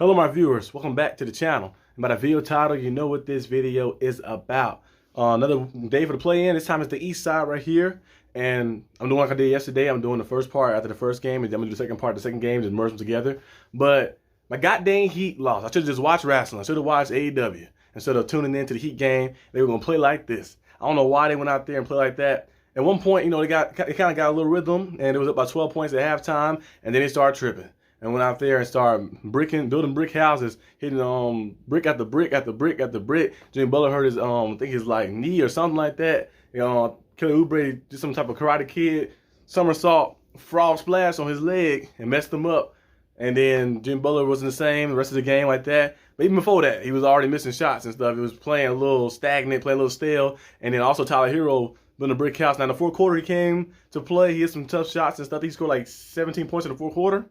Hello my viewers, welcome back to the channel. And by the video title, you know what this video is about. Another day for the play-in. This time it's the east side right here. And I'm doing like I did yesterday. I'm doing the first part after the first game, and then I'm going to do the second part, the second game, just merge them together. But my goddamn Heat lost. I should have just watched wrestling. I should have watched AEW instead of tuning into the Heat game. They were going to play like this. I don't know why they went out there and played like that. At one point, you know, they kind of got a little rhythm, and it was up by 12 points at halftime, and then they started tripping. And went out there and started building brick houses, hitting brick after brick after brick after brick. Jimmy Butler hurt his I think his like knee or something like that. You know, Kelly Oubre did some type of Karate Kid somersault frog splash on his leg and messed him up. And then Jimmy Butler wasn't the same the rest of the game like that. But even before that, he was already missing shots and stuff. He was playing a little stagnant, playing a little stale. And then also Tyler Hero building a brick house. Now in the fourth quarter he came to play. He hit some tough shots and stuff. He scored like 17 points in the fourth quarter.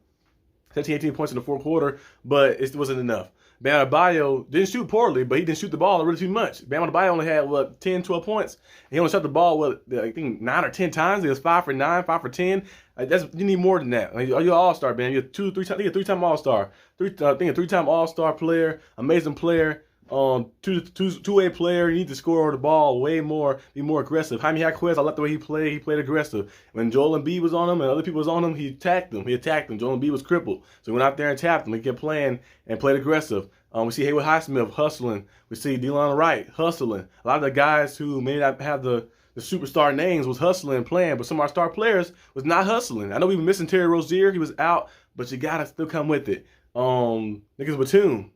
17, 18 points in the fourth quarter, but it wasn't enough. Bam Adebayo didn't shoot poorly, but he didn't shoot the ball really too much. Bam Adebayo only had, 10, 12 points. He only shot the ball, I think 9 or 10 times. He was 5 for 9, 5 for 10. You need more than that. You're an all-star, man. You're a three-time all-star. I think a three-time all-star player, amazing player. Two-way player. You need to score the ball way more, be more aggressive. Jaime Jaquez, I like the way he played. He played aggressive. When Joel Embiid was on him and other people was on him, he attacked them. Joel Embiid was crippled, so he went out there and tapped him. He kept playing and played aggressive. We see Haywood Highsmith hustling. We see Delon Wright hustling. A lot of the guys who may not have the superstar names was hustling and playing, but some of our star players was not hustling. I know we were missing Terry Rozier. He was out, but you gotta still come with it. Niggas Batum.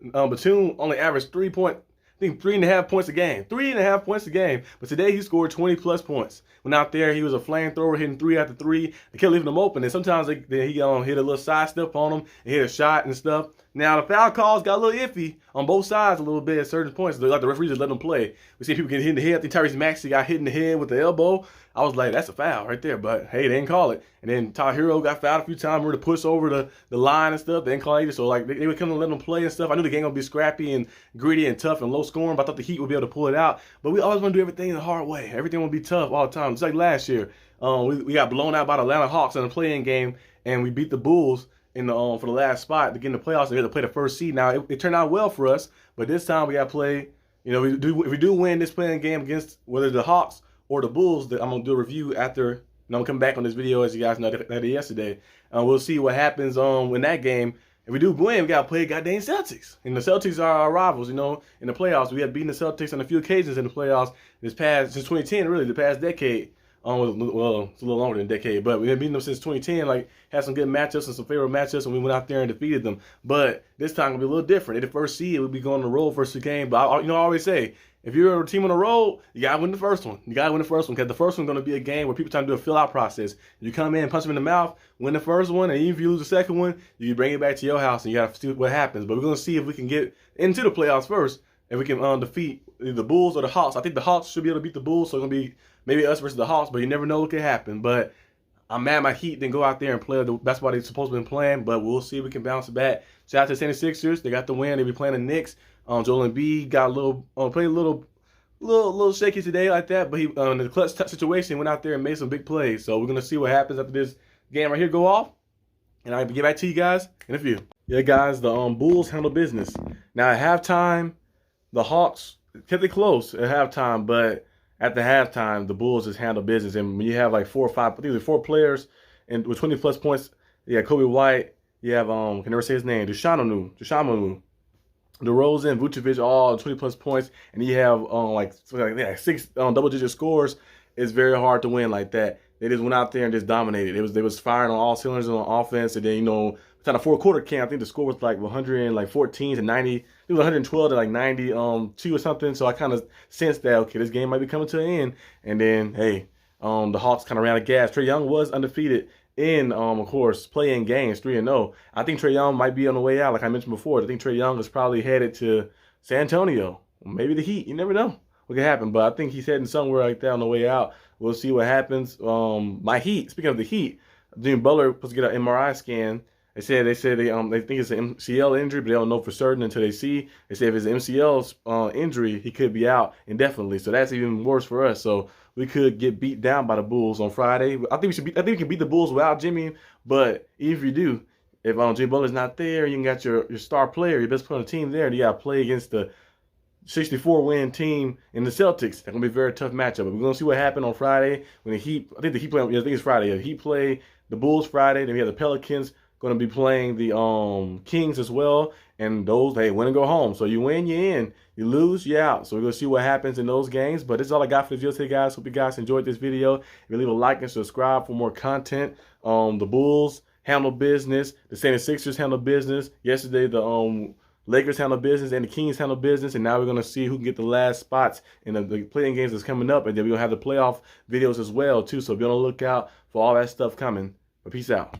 Batum only averaged 3.5 points a game. 3.5 points a game. But today he scored 20 plus points. Went out there, he was a flamethrower, hitting 3 after 3. They kept leaving him open, and sometimes he hit a little side step on him and hit a shot and stuff. Now the foul calls got a little iffy on both sides a little bit at certain points. Like the referees just let them play. We see people get hit in the head. I think Tyrese Maxey got hit in the head with the elbow. I was like, that's a foul right there. But hey, they didn't call it. And then Tyler Hero got fouled a few times. We were to push over the line and stuff. They didn't call it either. So like they would come and let them play and stuff. I knew the game gonna be scrappy and gritty and tough and low scoring, but I thought the Heat would be able to pull it out. But we always want to do everything the hard way. Everything will be tough all the time. Just like last year. We got blown out by the Atlanta Hawks in the play-in game, and we beat the Bulls in the for the last spot to get in the playoffs. And we had to play the first seed. Now it turned out well for us, but this time we got to play. You know, if we do win this play-in game against whether the Hawks or the Bulls, I'm gonna do a review after. And I'm gonna come back on this video, as you guys know that I did yesterday. We'll see what happens in that game. If we do win, we gotta play goddamn Celtics. And the Celtics are our rivals, you know, in the playoffs. We have beaten the Celtics on a few occasions in the playoffs since 2010, really, the past decade. Well, it's a little longer than a decade, but we've been beating them since 2010. Like, had some good matchups and some favorable matchups, and we went out there and defeated them. But this time it'll be a little different. They're the first seed. We'll be going on the road first game. But I always say, if you're a team on the road, you gotta win the first one. You gotta win the first one, because the first one's gonna be a game where people trying to do a fill-out process. You come in, punch them in the mouth, win the first one, and even if you lose the second one, you can bring it back to your house, and you gotta see what happens. But we're gonna see if we can get into the playoffs first, if we can defeat either the Bulls or the Hawks. I think the Hawks should be able to beat the Bulls, so it's gonna be maybe us versus the Hawks, but you never know what could happen. But I'm mad my Heat didn't go out there and play the basketball they're supposed to be playing, but we'll see if we can bounce back. Shout out to the 76ers. They got the win. They be playing the Knicks. Joel Embiid got played a little shaky today like that, but he in the clutch situation went out there and made some big plays. So we're going to see what happens after this game right here go off. And I'll get back to you guys in a few. Yeah, guys, the Bulls handle business. Now at halftime, the Hawks kept it close at halftime, but at the halftime, the Bulls just handle business. And when you have like 4 or 5, I think 4 players and with 20 plus points, you have Kobe White, you have can never say his name, Dushanu, DeRozan, Vucevic, all 20 plus points, and you have like 6 double-digit scores. It's very hard to win like that. They just went out there and just dominated. They was firing on all cylinders on offense, and then by the fourth quarter came, I think the score was like 114 to 90. It was 112 to like 92 or something. So I kind of sensed that, okay, this game might be coming to an end. And then, hey, the Hawks kind of ran out of gas. Trae Young was undefeated in, of course, play-in games, 3-0. I think Trae Young might be on the way out, like I mentioned before. I think Trae Young is probably headed to San Antonio, maybe the Heat. You never know what could happen, but I think he's heading somewhere like that on the way out. We'll see what happens. My Heat, speaking of the Heat, Jimmy Butler was supposed to get an MRI scan. They said they think it's an MCL injury, but they don't know for certain until they see. They say if it's an MCL injury, he could be out indefinitely. So that's even worse for us. So we could get beat down by the Bulls on Friday. I think we can beat the Bulls without Jimmy. But even if you do, if Jay Butler's not there, you got your star player, your best player on the team there, and you got to play against the 64-win team in the Celtics. That's gonna be a very tough matchup. But we're gonna see what happened on Friday when the Heat. I think the Heat play. Yeah, I think it's Friday. Yeah, the Heat play the Bulls Friday. Then we have the Pelicans gonna be playing the Kings as well. And those, hey, win and go home. So you win, you're in. You lose, you're out. So we're gonna see what happens in those games. But this is all I got for the video today, guys. Hope you guys enjoyed this video. If you leave a like and subscribe for more content. The Bulls handle business. The 76ers handle business. Yesterday, the Lakers handle business and the Kings handle business, and now we're going to see who can get the last spots in the playing games that's coming up, and then we're going to have the playoff videos as well, too, so be on the lookout for all that stuff coming. But peace out.